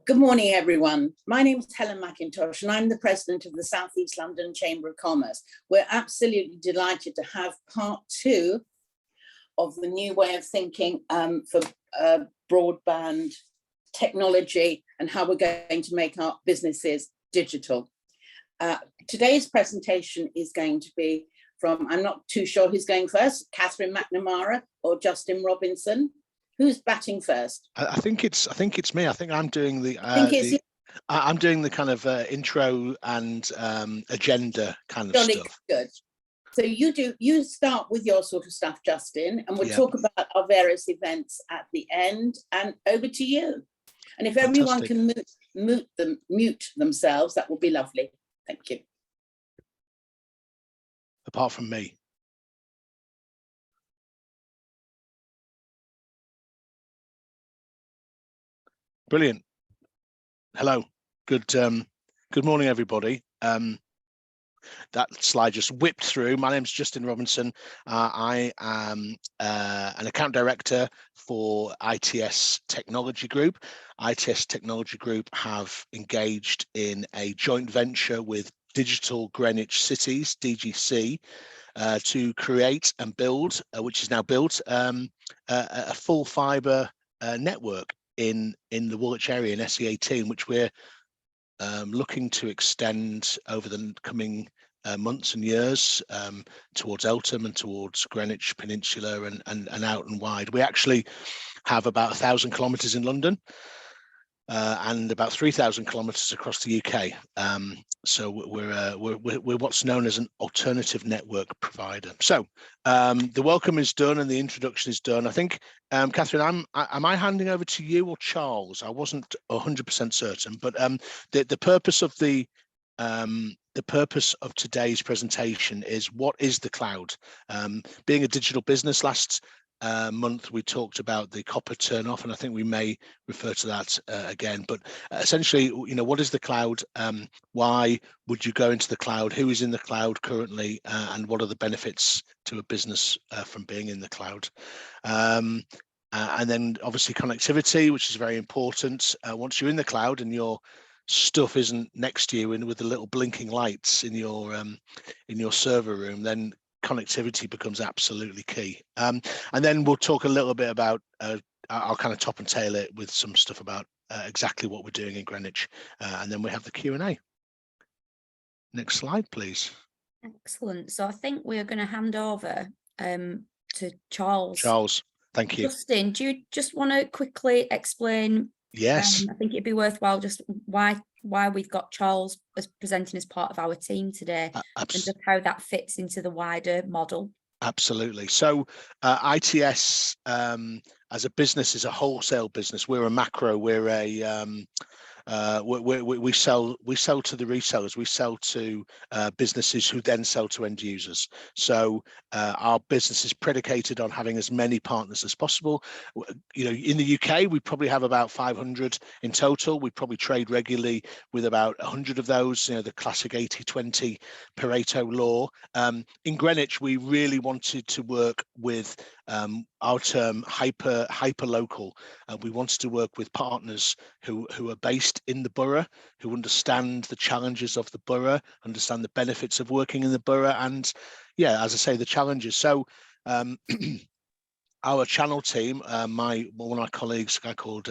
Good morning, everyone. My name is Helen McIntosh, and I'm the president of the South East London Chamber of Commerce. We're absolutely delighted to have part two of the new way of thinking for broadband technology and how we're going to make our businesses digital. Today's presentation is going to be from, I'm not too sure who's going first, Catherine McNamara or Justin Robinson. Who's batting first? I think it's me. I think I'm doing the I'm doing the kind of intro and agenda kind of stuff. Good. So you start with your sort of stuff, Justin, and we'll talk about our various events at the end. And over to you. And if everyone can mute themselves, that will be lovely. Thank you. Apart from me. Brilliant. Hello. Good morning, everybody. That slide just whipped through. My name's Justin Robinson. I am an account director for ITS Technology Group. ITS Technology Group have engaged in a joint venture with Digital Greenwich Cities, DGC, to create and build, which is now built, a full fibre network in the Woolwich area in SE18, which we're looking to extend over the coming months and years towards Eltham and towards Greenwich Peninsula and out and wide. We actually have about 1,000 kilometres in London and about 3,000 kilometres across the UK. So we're what's known as an alternative network provider. So the welcome is done and the introduction is done. I think, Catherine, am I handing over to you or Charles? I wasn't 100% certain, but the purpose of today's presentation is what is the cloud? Being a digital business, last month we talked about the copper turn off, and I think we may refer to that again, but essentially, what is the cloud? Why would you go into the cloud? Who is in the cloud currently, and what are the benefits to a business from being in the cloud? And then obviously connectivity, which is very important. Once you're in the cloud and your stuff isn't next to you and with the little blinking lights in your server room, then connectivity becomes absolutely key. And then we'll talk a little bit about, I'll kind of top and tail it with some stuff about exactly what we're doing in Greenwich. And then we have the Q&A. Next slide, please. Excellent. So I think we're going to hand over to Charles. Charles, thank you. Justin, do you just want to quickly explain? Yes. I think it'd be worthwhile just why we've got Charles as presenting as part of our team today, and just how that fits into the wider model. Absolutely. So ITS as a business is a wholesale business. We're a macro. We're a we sell to the resellers. We sell to businesses who then sell to end users. So our business is predicated on having as many partners as possible. In the UK, we probably have about 500 in total. We probably trade regularly with about 100 of those. The classic 80-20 Pareto law. In Greenwich, we really wanted to work with our term hyper local. We wanted to work with partners who are based in the borough, who understand the challenges of the borough, understand the benefits of working in the borough, and as I say, the challenges. So our channel team, one of my colleagues, a guy called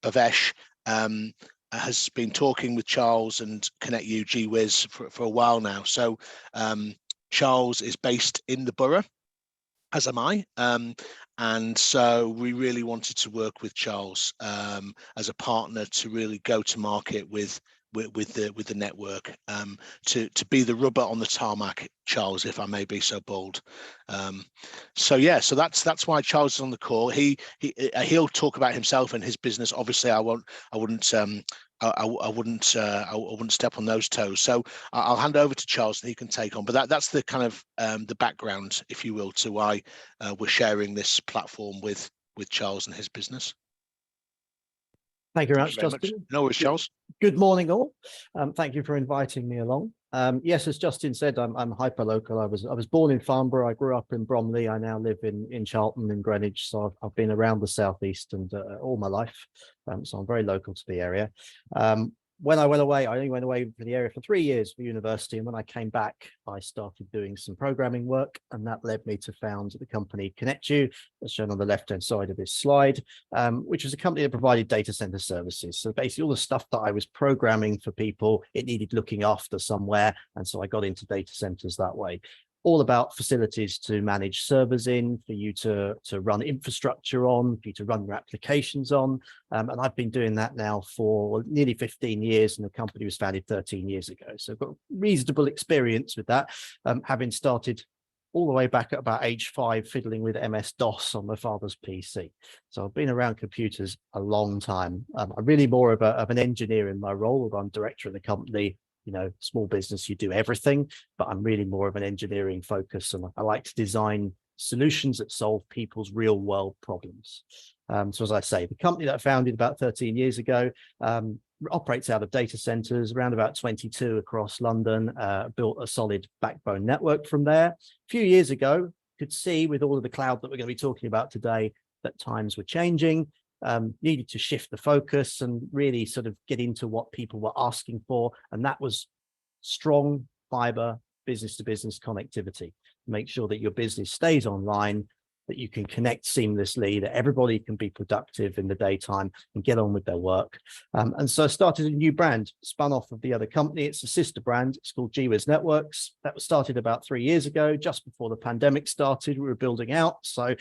Bhavesh, has been talking with Charles and Connect You, GWiz, for a while now. So Charles is based in the borough, as am I, and so we really wanted to work with Charles as a partner to really go to market with the network, to be the rubber on the tarmac, Charles, if I may be so bold. So that's why Charles is on the call. He'll talk about himself and his business. Obviously, I wouldn't step on those toes. So I'll hand over to Charles and he can take on. But that's the kind of the background, if you will, to why we're sharing this platform with Charles and his business. Thank you very Thank you much, Justin. No worries, Charles. Good morning, all. Thank you for inviting me along. Yes, as Justin said, I'm hyper local. I was born in Farnborough. I grew up in Bromley. I now live in Charlton in Greenwich. So I've been around the southeast and all my life. So I'm very local to the area. When I went away, I only went away for the area for 3 years for university. And when I came back, I started doing some programming work, and that led me to found the company Connect You, as shown on the left-hand side of this slide, which was a company that provided data center services. So basically all the stuff that I was programming for people, it needed looking after somewhere. And so I got into data centers that way. All about facilities to manage servers in, for you to run infrastructure on, for you to run your applications on. And I've been doing that now for nearly 15 years, and the company was founded 13 years ago. So I've got reasonable experience with that, having started all the way back at about age 5, fiddling with MS-DOS on my father's PC. So I've been around computers a long time. I'm really more of an engineer in my role, although I'm director of the company. You know, small business, you do everything, but I'm really more of an engineering focus, and I like to design solutions that solve people's real world problems. So as I say, the company that I founded about 13 years ago operates out of data centers, around about 22 across London, built a solid backbone network from there. A few years ago, could see with all of the cloud that we're going to be talking about today, that times were changing. Needed to shift the focus and really sort of get into what people were asking for, and that was strong fiber business-to-business connectivity. Make sure that your business stays online, that you can connect seamlessly, that everybody can be productive in the daytime and get on with their work. And so I started a new brand, spun off of the other company. It's a sister brand. It's called GWIS Networks. That was started about 3 years ago, just before the pandemic started. We were building out. So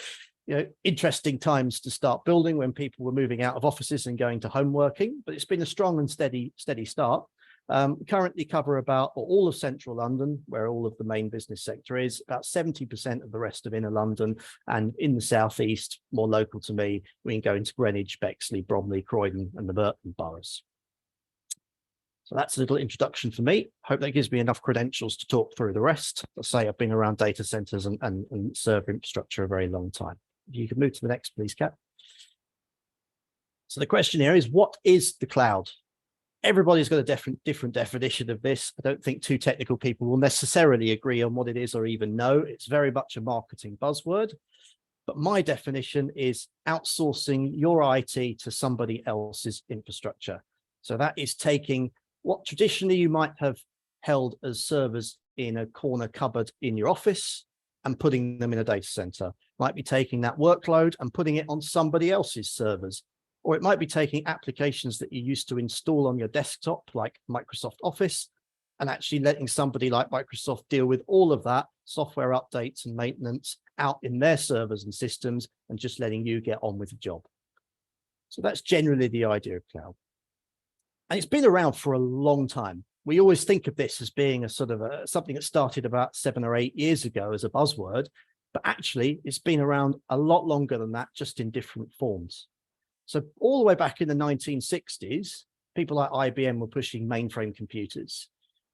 interesting times to start building when people were moving out of offices and going to home working, but it's been a strong and steady start. Currently cover about all of central London, where all of the main business sector is, about 70% of the rest of inner London, and in the southeast, more local to me, we can go into Greenwich, Bexley, Bromley, Croydon, and the Burton boroughs. So that's a little introduction for me. Hope that gives me enough credentials to talk through the rest. As I say, I've been around data centers and server infrastructure a very long time. If you can move to the next, please, Kat. So the question here is, what is the cloud? Everybody's got a different definition of this. I don't think two technical people will necessarily agree on what it is or even know. It's very much a marketing buzzword. But my definition is outsourcing your IT to somebody else's infrastructure. So that is taking what traditionally you might have held as servers in a corner cupboard in your office and putting them in a data center. Might be taking that workload and putting it on somebody else's servers. Or it might be taking applications that you used to install on your desktop, like Microsoft Office, and actually letting somebody like Microsoft deal with all of that software updates and maintenance out in their servers and systems, and just letting you get on with the job. So that's generally the idea of cloud. And it's been around for a long time. We always think of this as being a sort of something that started about 7 or 8 years ago as a buzzword, but actually it's been around a lot longer than that, just in different forms. So all the way back in the 1960s, people like IBM were pushing mainframe computers.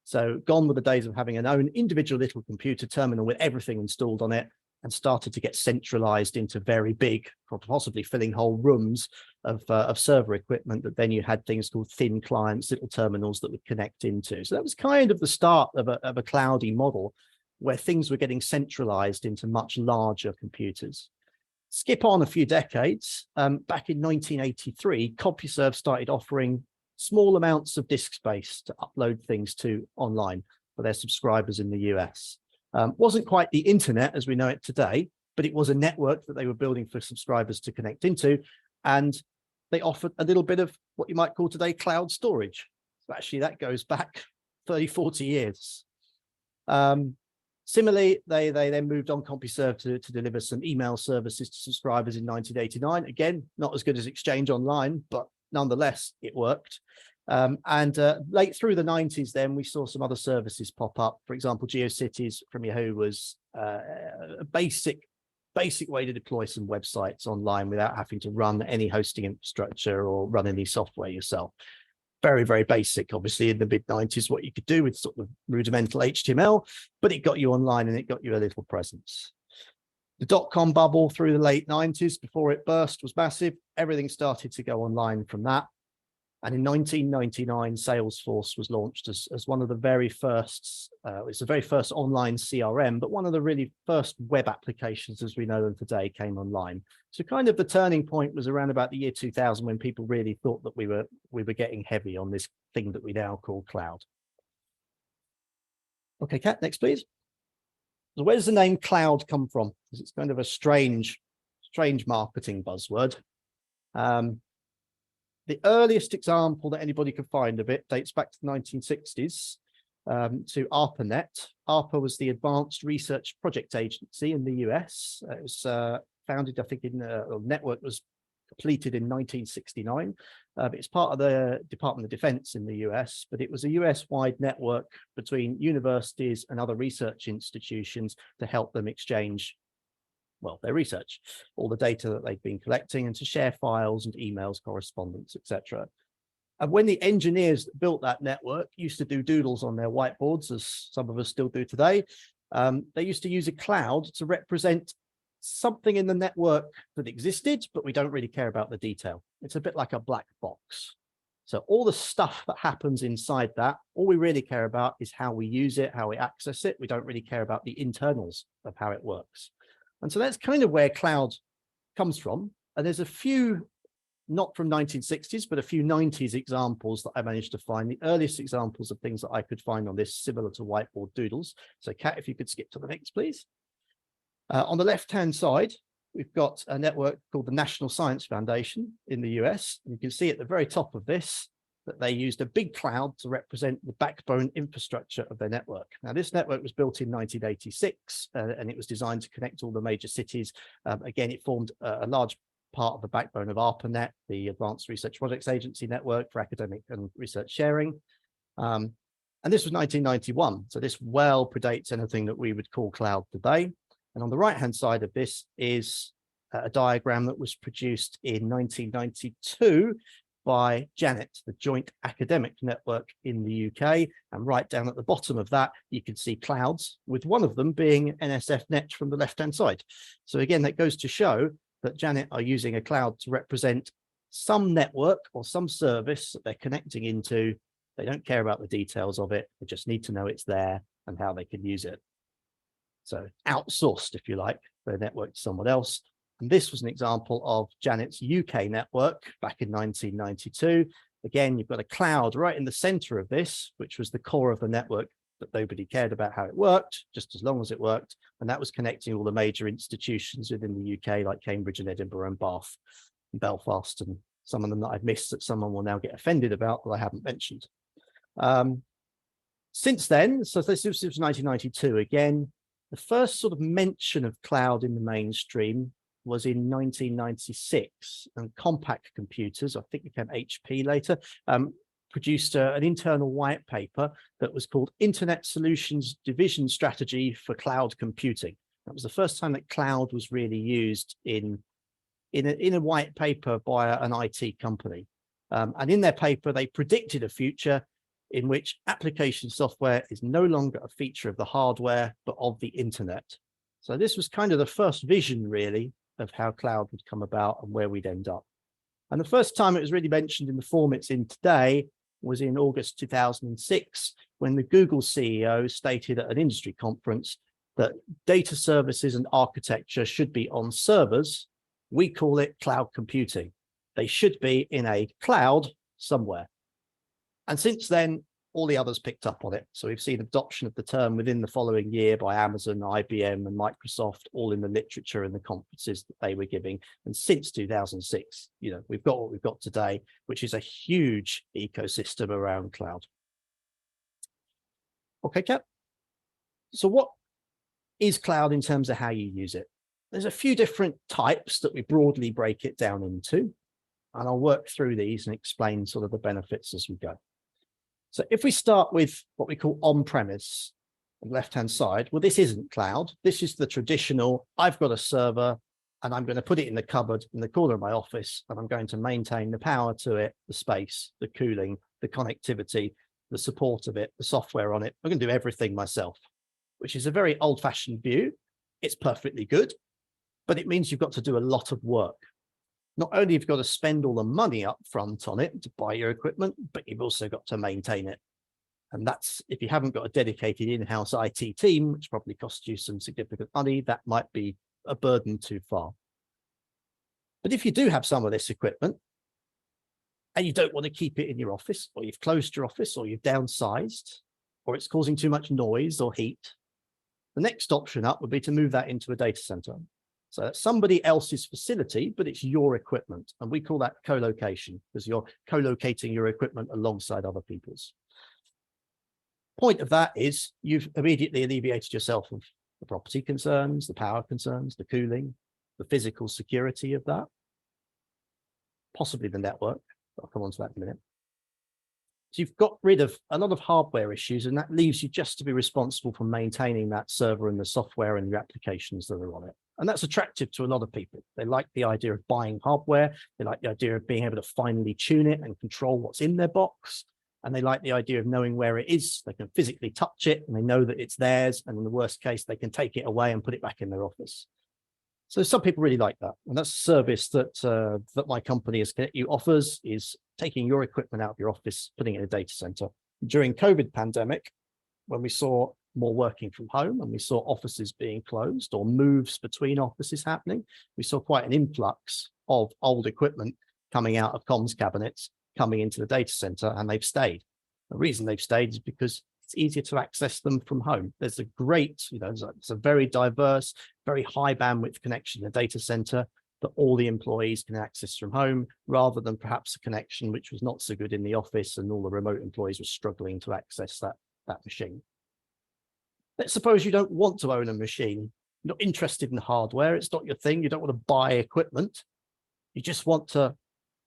So gone were the days of having an own individual little computer terminal with everything installed on it, and started to get centralized into very big, possibly filling whole rooms of server equipment that then you had things called thin clients, little terminals that would connect into. So that was kind of the start of a cloudy model where things were getting centralized into much larger computers. Skip on a few decades, back in 1983, CompuServe started offering small amounts of disk space to upload things to online for their subscribers in the US. Wasn't quite the internet as we know it today, but it was a network that they were building for subscribers to connect into. And they offered a little bit of what you might call today cloud storage. So actually that goes back 30, 40 years. Similarly, they then moved on CompuServe to deliver some email services to subscribers in 1989. Again, not as good as Exchange Online, but nonetheless, it worked. Late through the 90s, then we saw some other services pop up. For example, GeoCities from Yahoo was a basic way to deploy some websites online without having to run any hosting infrastructure or run any software yourself. Very, very basic, obviously, in the mid-90s, what you could do with sort of rudimental HTML, but it got you online and it got you a little presence. The dot-com bubble through the late 90s, before it burst, was massive. Everything started to go online from that. And in 1999, Salesforce was launched as one of the very first, it's the very first online CRM, but one of the really first web applications as we know them today came online. So kind of the turning point was around about the year 2000 when people really thought that we were getting heavy on this thing that we now call cloud. Okay, Kat, next please. So where does the name cloud come from? Because it's kind of a strange marketing buzzword. The earliest example that anybody could find of it dates back to the 1960s to ARPANET. ARPA was the Advanced Research Project Agency in the US. It was founded, I think, network was completed in 1969. It's part of the Department of Defense in the US, but it was a US-wide network between universities and other research institutions to help them exchange their research, all the data that they've been collecting, and to share files and emails, correspondence, etc. And when the engineers that built that network used to do doodles on their whiteboards, as some of us still do today, they used to use a cloud to represent something in the network that existed, but we don't really care about the detail. It's a bit like a black box. So all the stuff that happens inside that, all we really care about is how we use it, how we access it. We don't really care about the internals of how it works. And so that's kind of where cloud comes from. And there's a few, not from 1960s, but a few 90s examples that I managed to find, the earliest examples of things that I could find on this, similar to whiteboard doodles. So Kat, if you could skip to the next, please. On the left-hand side, we've got a network called the National Science Foundation in the US. And you can see at the very top of this, that they used a big cloud to represent the backbone infrastructure of their network. Now, this network was built in 1986, and it was designed to connect all the major cities. Again, it formed a large part of the backbone of ARPANET, the Advanced Research Projects Agency network for academic and research sharing. And this was 1991, so this well predates anything that we would call cloud today. And on the right-hand side of this is a diagram that was produced in 1992 by JANET, the Joint Academic Network in the UK. And right down at the bottom of that, you can see clouds, with one of them being NSFNet from the left-hand side. So again, that goes to show that JANET are using a cloud to represent some network or some service that they're connecting into. They don't care about the details of it. They just need to know it's there and how they can use it. So outsourced, if you like, their network to someone else. And this was an example of JANET's UK network back in 1992. Again, you've got a cloud right in the center of this, which was the core of the network that nobody cared about how it worked, just as long as it worked. And that was connecting all the major institutions within the UK, like Cambridge and Edinburgh and Bath and Belfast, and some of them that I've missed that someone will now get offended about that I haven't mentioned. Since then, so this was 1992 again, the first sort of mention of cloud in the mainstream was in 1996, and Compaq Computers, I think became HP later, produced an internal white paper that was called Internet Solutions Division Strategy for Cloud Computing. That was the first time that cloud was really used in a white paper by an IT company. And in their paper, they predicted a future in which application software is no longer a feature of the hardware, but of the internet. So this was kind of the first vision, really, of how cloud would come about and where we'd end up. And the first time it was really mentioned in the form it's in today was in August 2006, when the Google CEO stated at an industry conference that data services and architecture should be on servers. We call it cloud computing. They should be in a cloud somewhere. And since then, all the others picked up on it. So we've seen adoption of the term within the following year by Amazon, IBM, and Microsoft, all in the literature and the conferences that they were giving. And since 2006, we've got what we've got today, which is a huge ecosystem around cloud. Okay, Kat. So what is cloud in terms of how you use it? There's a few different types that we broadly break it down into, and I'll work through these and explain sort of the benefits as we go. So if we start with what we call on-premise on the left-hand side, well, this isn't cloud. This is the traditional, I've got a server and I'm going to put it in the cupboard in the corner of my office, and I'm going to maintain the power to it, the space, the cooling, the connectivity, the support of it, the software on it. I'm going to do everything myself, which is a very old-fashioned view. It's perfectly good, but it means you've got to do a lot of work. not only have you got to spend all the money up front on it to buy your equipment, but you've also got to maintain it. And that's, if you haven't got a dedicated in-house IT team, which probably costs you some significant money, that might be a burden too far. But if you do have some of this equipment and you don't want to keep it in your office, or you've closed your office, or you've downsized, or it's causing too much noise or heat, the next option up would be to move that into a data center. So that's somebody else's facility, but it's your equipment. And we call that co-location, because you're co-locating your equipment alongside other people's. Point of that is you've immediately alleviated yourself of the property concerns, the power concerns, the cooling, the physical security of that, possibly the network. I'll come on to that in a minute. So you've got rid of a lot of hardware issues, and that leaves you just to be responsible for maintaining that server and the software and your applications that are on it. And that's attractive to a lot of people. They like the idea of buying hardware. They like the idea of being able to finally tune it and control what's in their box. And they like the idea of knowing where it is. They can physically touch it and they know that it's theirs. And in the worst case, they can take it away and put it back in their office. So some people really like that. And that's a service that that my company offers, is taking your equipment out of your office, putting it in a data center. During COVID pandemic, when we saw more working from home and we saw offices being closed or moves between offices happening, we saw quite an influx of old equipment coming out of comms cabinets, coming into the data center, and they've stayed. The reason they've stayed is because it's easier to access them from home. There's a great, it's a very diverse, very high bandwidth connection in the data center that all the employees can access from home, rather than perhaps a connection which was not so good in the office and all the remote employees were struggling to access that machine. Let's suppose you don't want to own a machine, you're not interested in hardware, it's not your thing, you don't want to buy equipment, you just want to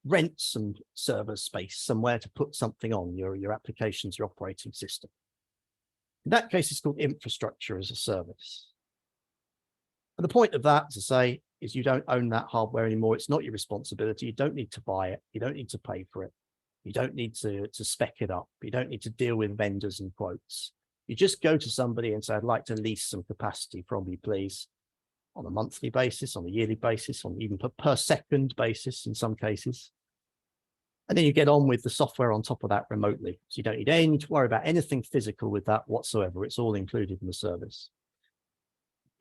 rent some server space somewhere to put something on, your applications, your operating system. In that case, it's called infrastructure as a service. And the point of that, as I say, is you don't own that hardware anymore. It's not your responsibility. You don't need to buy it. You don't need to pay for it. You don't need to spec it up. You don't need to deal with vendors and quotes. You just go to somebody and say, I'd like to lease some capacity from you, please, on a monthly basis, on a yearly basis, on even per second basis in some cases. And then you get on with the software on top of that remotely. So you don't need to worry about anything physical with that whatsoever. It's all included in the service.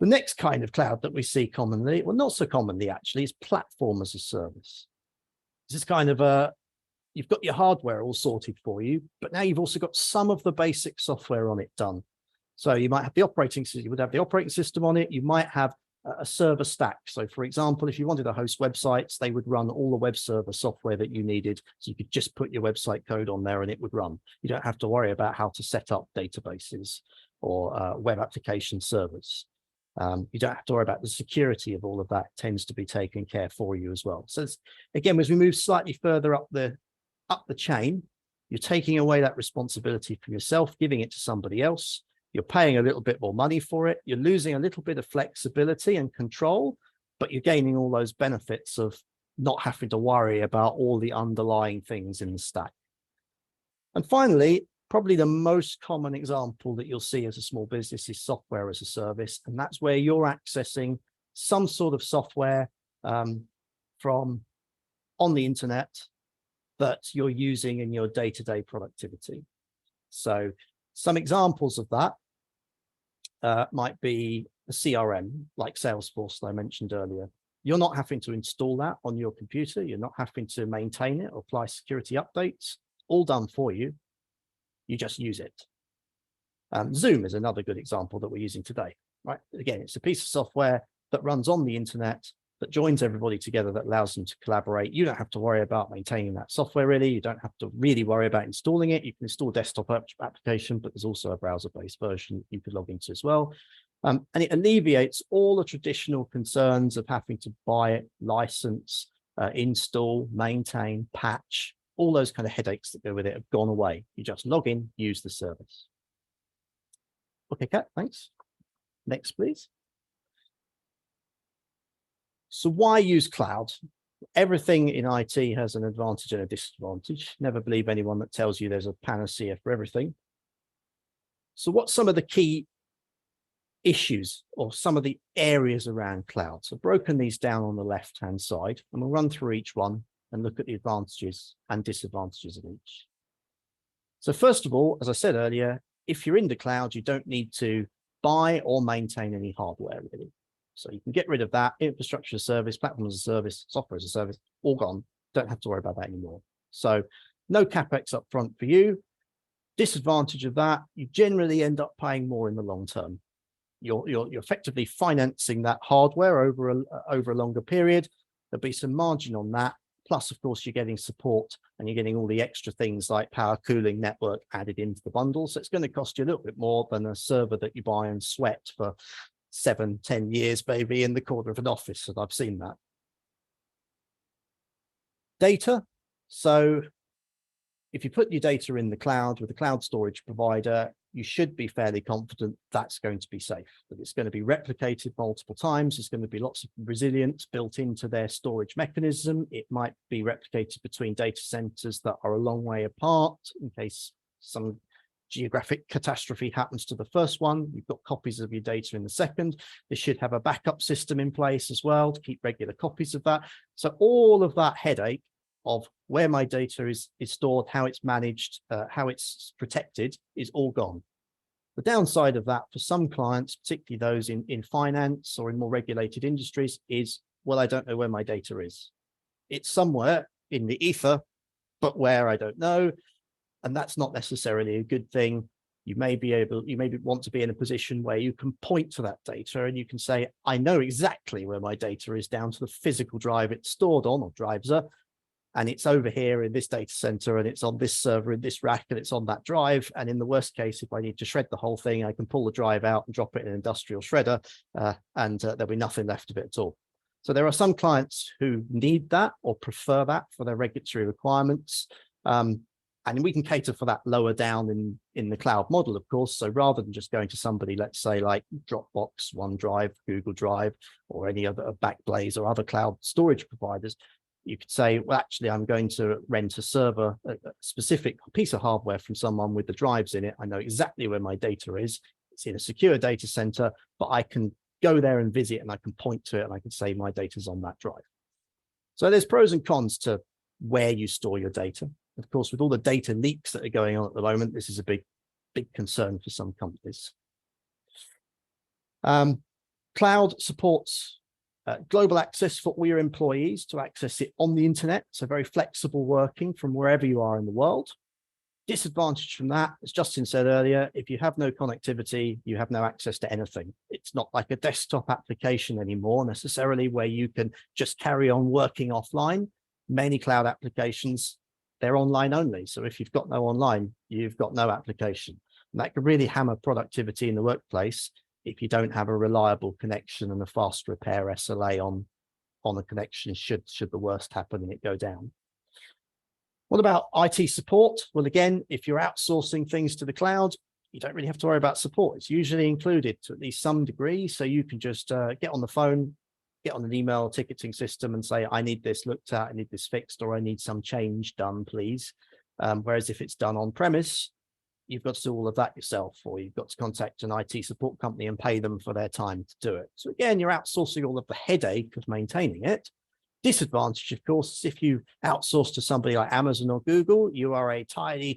The next kind of cloud that we see commonly, well, not so commonly actually, is platform as a service. This is kind of you've got your hardware all sorted for you, but now you've also got some of the basic software on it done. So you might have the operating system, you would have the operating system on it, you might have a server stack. So for example, if you wanted to host websites, they would run all the web server software that you needed. So you could just put your website code on there and it would run. You don't have to worry about how to set up databases or web application servers. You don't have to worry about the security of all of that. It tends to be taken care for you as well. So again, as we move slightly further up the chain, you're taking away that responsibility from yourself, giving it to somebody else. You're paying a little bit more money for it. You're losing a little bit of flexibility and control, but you're gaining all those benefits of not having to worry about all the underlying things in the stack. And finally, probably the most common example that you'll see as a small business is software as a service. And that's where you're accessing some sort of software from on the internet that you're using in your day-to-day productivity. So some examples of that might be a CRM like Salesforce that I mentioned earlier. You're not having to install that on your computer. You're not having to maintain it or apply security updates. All done for you. You just use it. Zoom is another good example that we're using today, right? Again, it's a piece of software that runs on the internet that joins everybody together, that allows them to collaborate. You don't have to worry about maintaining that software really. You don't have to really worry about installing it. You can install a desktop application, but there's also a browser-based version you could log into as well. And it alleviates all the traditional concerns of having to buy it, license, install, maintain, patch. All those kind of headaches that go with it have gone away. You just log in, use the service. Okay, Kat, thanks. Next, please. So why use cloud? Everything in IT has an advantage and a disadvantage. Never believe anyone that tells you there's a panacea for everything. So what's some of the key issues or some of the areas around cloud. So broken these down on the left-hand side, and we'll run through each one and look at the advantages and disadvantages of each. So first of all, as I said earlier, if you're in the cloud, you don't need to buy or maintain any hardware really. So you can get rid of that. Infrastructure as a service, platform as a service, software as a service, all gone. Don't have to worry about that anymore. So no CapEx up front for you. Disadvantage of that, you generally end up paying more in the long term. You're effectively financing that hardware over a longer period. There'll be some margin on that. Plus, of course, you're getting support and you're getting all the extra things like power cooling network added into the bundle. So it's going to cost you a little bit more than a server that you buy and sweat for 7-10 years, maybe in the corner of an office. And I've seen that. Data. So if you put your data in the cloud with a cloud storage provider, you should be fairly confident that's going to be safe, that it's going to be replicated multiple times. There's going to be lots of resilience built into their storage mechanism. It might be replicated between data centers that are a long way apart in case some geographic catastrophe happens to the first one. You've got copies of your data in the second. They should have a backup system in place as well to keep regular copies of that. So all of that headache of where my data is stored, how it's managed, how it's protected is all gone. The downside of that for some clients, particularly those in finance or in more regulated industries, is, well, I don't know where my data is. It's somewhere in the ether, but where I don't know. And that's not necessarily a good thing. You may want to be in a position where you can point to that data and you can say, I know exactly where my data is down to the physical drive it's stored on or drives are. And it's over here in this data center and it's on this server in this rack and it's on that drive. And in the worst case, if I need to shred the whole thing, I can pull the drive out and drop it in an industrial shredder and there'll be nothing left of it at all. So there are some clients who need that or prefer that for their regulatory requirements. And we can cater for that lower down in the cloud model, of course. So rather than just going to somebody, let's say like Dropbox, OneDrive, Google Drive, or any other Backblaze or other cloud storage providers, you could say, well, actually, I'm going to rent a server, a specific piece of hardware from someone with the drives in it. I know exactly where my data is. It's in a secure data center, but I can go there and visit and I can point to it and I can say my data's on that drive. So there's pros and cons to where you store your data. Of course, with all the data leaks that are going on at the moment, this is a big concern for some companies. Cloud supports global access for all your employees to access it on the internet. So very flexible working from wherever you are in the world. Disadvantage from that, as Justin said earlier, if you have no connectivity, you have no access to anything. It's not like a desktop application anymore necessarily where you can just carry on working offline. Many cloud applications, they're online only. So if you've got no online, you've got no application. And that can really hammer productivity in the workplace if you don't have a reliable connection and a fast repair SLA on the connection should the worst happen and it go down. What about IT support? Well, again, if you're outsourcing things to the cloud, you don't really have to worry about support. It's usually included to at least some degree. So you can just get on the phone, get on an email ticketing system and say, I need this looked at, I need this fixed, or I need some change done, please. Whereas if it's done on premise, you've got to do all of that yourself, or you've got to contact an IT support company and pay them for their time to do it. So again, you're outsourcing all of the headache of maintaining it. Disadvantage, of course, is if you outsource to somebody like Amazon or Google, you are a tiny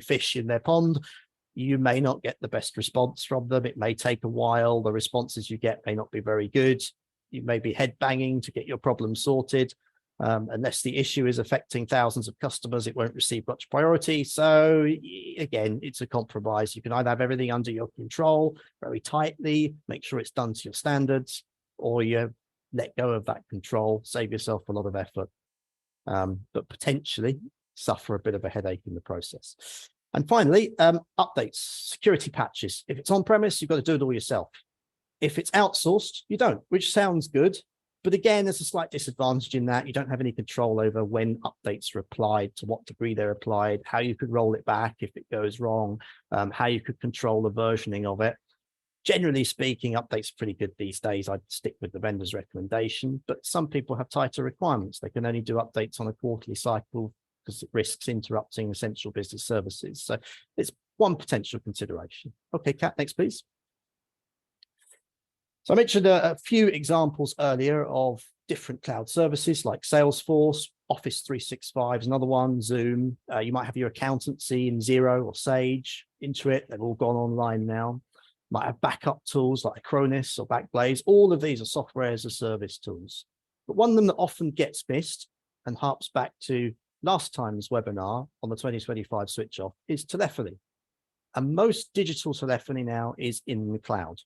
fish in their pond. You may not get the best response from them. It may take a while. The responses you get may not be very good. You may be head banging to get your problem sorted. Unless the issue is affecting thousands of customers, it won't receive much priority. So again, it's a compromise. You can either have everything under your control very tightly, make sure it's done to your standards, or you let go of that control, save yourself a lot of effort, but potentially suffer a bit of a headache in the process. And finally, updates, security patches. If it's on premise, you've got to do it all yourself. If it's outsourced, you don't, which sounds good. But again, there's a slight disadvantage in that you don't have any control over when updates are applied, to what degree they're applied, how you could roll it back if it goes wrong, how you could control the versioning of it. Generally speaking, updates are pretty good these days. I'd stick with the vendor's recommendation, but some people have tighter requirements. They can only do updates on a quarterly cycle because it risks interrupting essential business services. So it's one potential consideration. Okay, Kat, next, please. So I mentioned a few examples earlier of different cloud services like Salesforce, Office 365 is another one, Zoom. You might have your accountancy in Xero or Sage, Intuit, they've all gone online now. Might have backup tools like Acronis or Backblaze. All of these are software as a service tools. But one of them that often gets missed and harps back to last time's webinar on the 2025 switch off is telephony. And most digital telephony now is in the cloud.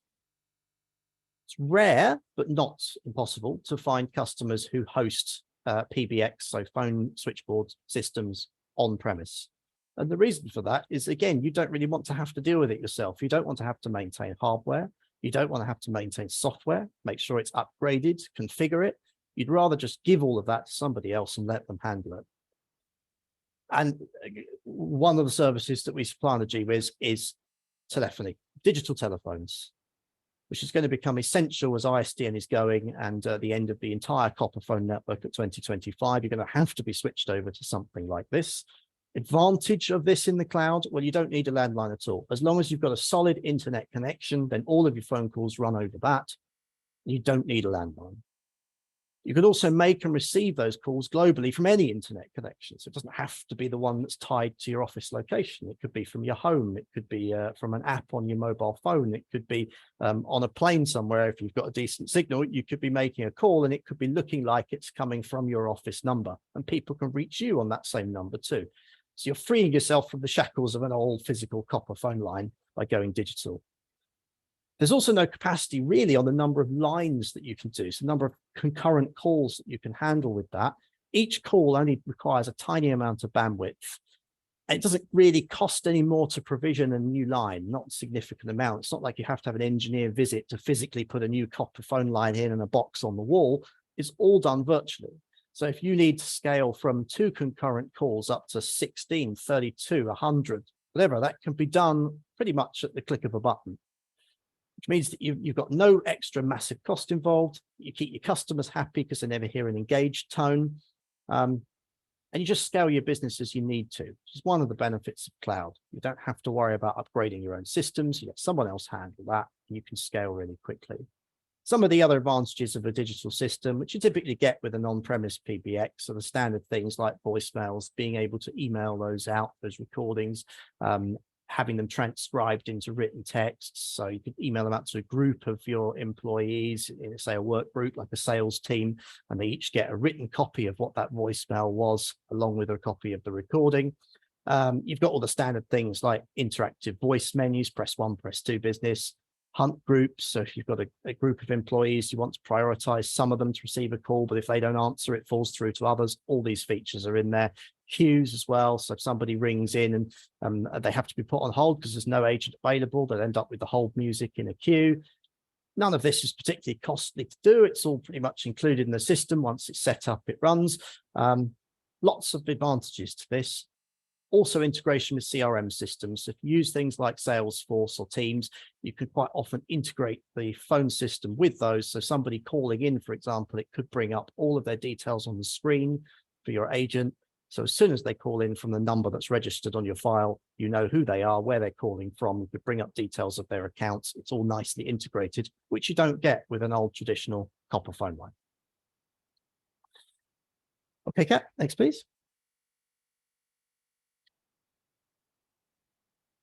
It's rare, but not impossible, to find customers who host PBX, so phone switchboard systems on premise. And the reason for that is, again, you don't really want to have to deal with it yourself. You don't want to have to maintain hardware. You don't want to have to maintain software, make sure it's upgraded, configure it. You'd rather just give all of that to somebody else and let them handle it. And one of the services that we supply on the GWiz is telephony, digital telephones, which is going to become essential as ISDN is going, and at the end of the entire copper phone network at 2025, you're going to have to be switched over to something like this. Advantage of this in the cloud, well, you don't need a landline at all. As long as you've got a solid internet connection, then all of your phone calls run over that. You don't need a landline. You can also make and receive those calls globally from any internet connection. So it doesn't have to be the one that's tied to your office location. It could be from your home. It could be from an app on your mobile phone. It could be on a plane somewhere. If you've got a decent signal, you could be making a call and it could be looking like it's coming from your office number, and people can reach you on that same number too. So you're freeing yourself from the shackles of an old physical copper phone line by going digital. There's also no capacity really on the number of lines that you can do, so the number of concurrent calls that you can handle with that. Each call only requires a tiny amount of bandwidth. It doesn't really cost any more to provision a new line, not a significant amount. It's not like you have to have an engineer visit to physically put a new copper phone line in and a box on the wall. It's all done virtually. So if you need to scale from 2 concurrent calls up to 16, 32, 100, whatever, that can be done pretty much at the click of a button, which means that you've got no extra massive cost involved. You keep your customers happy because they never hear an engaged tone. And you just scale your business as you need to, which is one of the benefits of cloud. You don't have to worry about upgrading your own systems. You let someone else handle that, and you can scale really quickly. Some of the other advantages of a digital system, which you typically get with an on-premise PBX, are the standard things like voicemails, being able to email those out, those recordings, having them transcribed into written texts. So you could email them out to a group of your employees, in, say, a work group like a sales team, and they each get a written copy of what that voicemail was, along with a copy of the recording. You've got all the standard things like interactive voice menus, press 1, press 2 business, hunt groups. So if you've got a group of employees, you want to prioritize some of them to receive a call, but if they don't answer, it falls through to others. All these features are in there. Queues as well. So if somebody rings in and they have to be put on hold because there's no agent available, they'll end up with the hold music in a queue. None of this is particularly costly to do. It's all pretty much included in the system. Once it's set up, it runs. Lots of advantages to this. Also integration with CRM systems. If you use things like Salesforce or Teams, you can quite often integrate the phone system with those. So somebody calling in, for example, it could bring up all of their details on the screen for your agent. So as soon as they call in from the number that's registered on your file, you know who they are, where they're calling from. You could bring up details of their accounts. It's all nicely integrated, which you don't get with an old traditional copper phone line. Okay, Kat, next, please.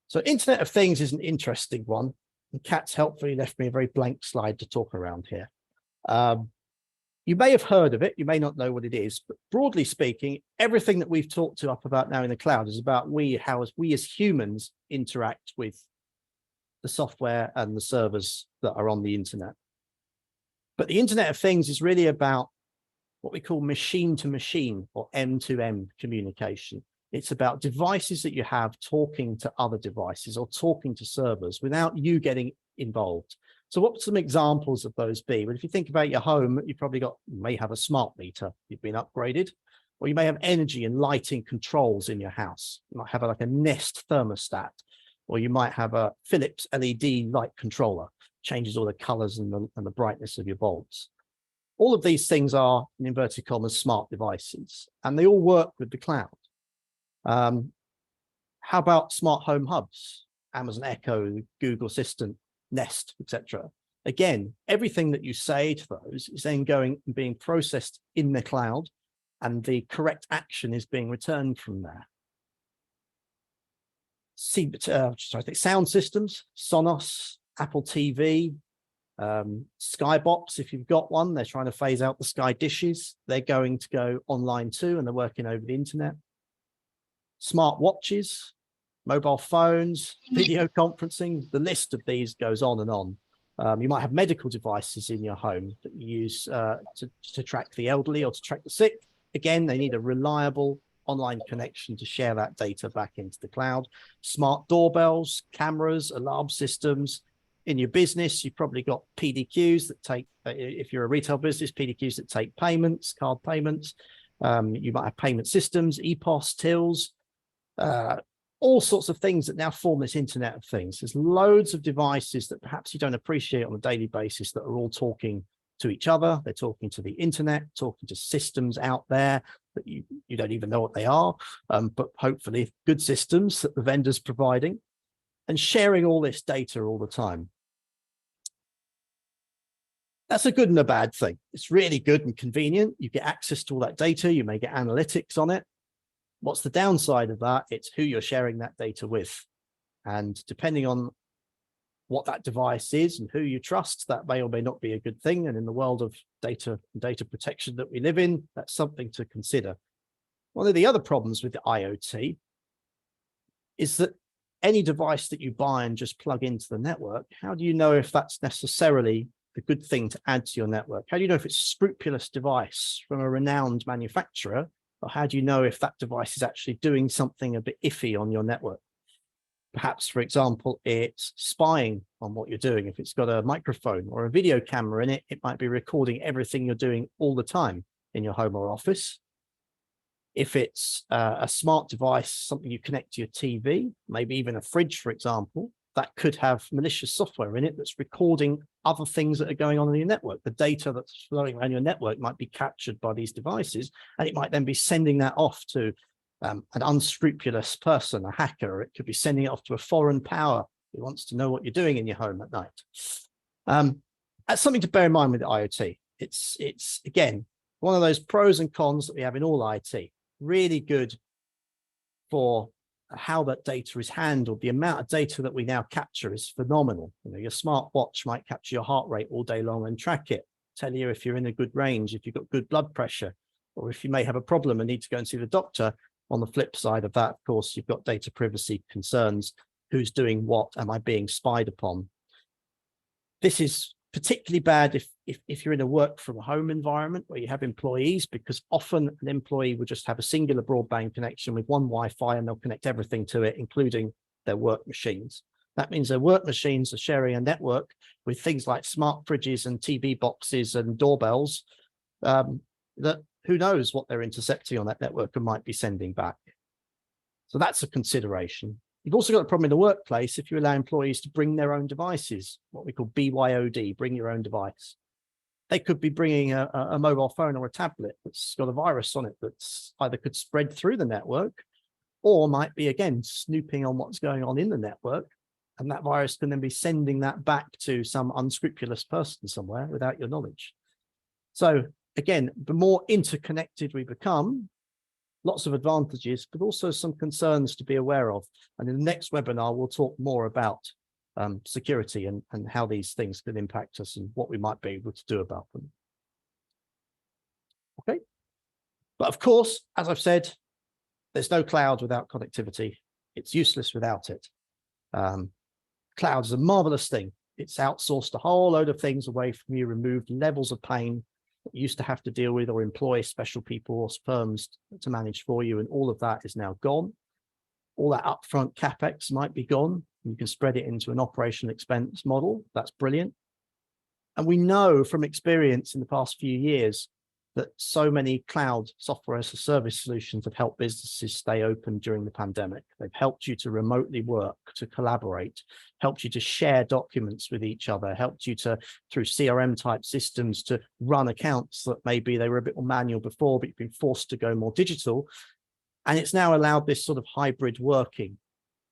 So Internet of Things is an interesting one. And Kat's helpfully left me a very blank slide to talk around here. You may have heard of it, you may not know what it is, but broadly speaking, everything that we've talked to up about now in the cloud is about how we as humans interact with the software and the servers that are on the internet. But the Internet of Things is really about what we call machine to machine or M2M communication. It's about devices that you have talking to other devices or talking to servers without you getting involved. So what would some examples of those be? Well, if you think about your home, you may have a smart meter, you've been upgraded, or you may have energy and lighting controls in your house. You might have like a Nest thermostat, or you might have a Philips LED light controller, changes all the colors and the brightness of your bulbs. All of these things are, in inverted commas, smart devices, and they all work with the cloud. How about smart home hubs? Amazon Echo, Google Assistant, Nest, etc. Again, everything that you say to those is then going and being processed in the cloud, and the correct action is being returned from there. Sound systems, Sonos, Apple TV, Skybox, if you've got one, they're trying to phase out the Sky dishes. They're going to go online too, and they're working over the internet. Smart watches, mobile phones, video conferencing, the list of these goes on and on. You might have medical devices in your home that you use to track the elderly or to track the sick. Again, they need a reliable online connection to share that data back into the cloud. Smart doorbells, cameras, alarm systems. In your business, you've probably got PDQs that take, if you're a retail business, PDQs that take payments, card payments. You might have payment systems, EPOS, tills, all sorts of things that now form this Internet of Things. There's loads of devices that perhaps you don't appreciate on a daily basis that are all talking to each other. They're talking to the internet, talking to systems out there that you don't even know what they are, but hopefully good systems that the vendor's providing, and sharing all this data all the time. That's a good and a bad thing. It's really good and convenient. You get access to all that data. You may get analytics on it. What's the downside of that? It's who you're sharing that data with. And depending on what that device is and who you trust, that may or may not be a good thing. And in the world of data protection that we live in, that's something to consider. One of the other problems with the IoT is that any device that you buy and just plug into the network, how do you know if that's necessarily the good thing to add to your network? How do you know if it's a scrupulous device from a renowned manufacturer, or how do you know if that device is actually doing something a bit iffy on your network? Perhaps, for example, it's spying on what you're doing. If it's got a microphone or a video camera in it, it might be recording everything you're doing all the time in your home or office. If it's a smart device, something you connect to your TV, maybe even a fridge, for example, that could have malicious software in it that's recording other things that are going on in your network. The data that's flowing around your network might be captured by these devices, and it might then be sending that off to an unscrupulous person, a hacker. Or it could be sending it off to a foreign power who wants to know what you're doing in your home at night. That's something to bear in mind with the IoT. It's again, one of those pros and cons that we have in all IT. Really good for how that data is handled. The amount of data that we now capture is phenomenal. You know, your smart watch might capture your heart rate all day long and track it, tell you if you're in a good range, if you've got good blood pressure, or if you may have a problem and need to go and see the doctor. On the flip side of that, of course, you've got data privacy concerns. Who's doing what? Am I being spied upon? This is particularly bad if you're in a work from home environment where you have employees, because often an employee will just have a singular broadband connection with one Wi-Fi, and they'll connect everything to it, including their work machines. That means their work machines are sharing a network with things like smart fridges and TV boxes and doorbells that who knows what they're intercepting on that network and might be sending back. So that's a consideration. You've also got a problem in the workplace if you allow employees to bring their own devices, what we call BYOD, bring your own device. They could be bringing a mobile phone or a tablet that's got a virus on it that's either could spread through the network or might be, again, snooping on what's going on in the network. And that virus can then be sending that back to some unscrupulous person somewhere without your knowledge. So again, the more interconnected we become, lots of advantages, but also some concerns to be aware of. And in the next webinar, we'll talk more about security and how these things can impact us and what we might be able to do about them. Okay. But of course, as I've said, there's no cloud without connectivity. It's useless without it. Cloud is a marvelous thing. It's outsourced a whole load of things away from you, removed levels of pain that you used to have to deal with or employ special people or firms to manage for you. And all of that is now gone. All that upfront CapEx might be gone. You can spread it into an operational expense model. That's brilliant. And we know from experience in the past few years that so many cloud software as a service solutions have helped businesses stay open during the pandemic. They've helped you to remotely work, to collaborate, helped you to share documents with each other, helped you to, through CRM type systems, to run accounts that maybe they were a bit more manual before, but you've been forced to go more digital. And it's now allowed this sort of hybrid working.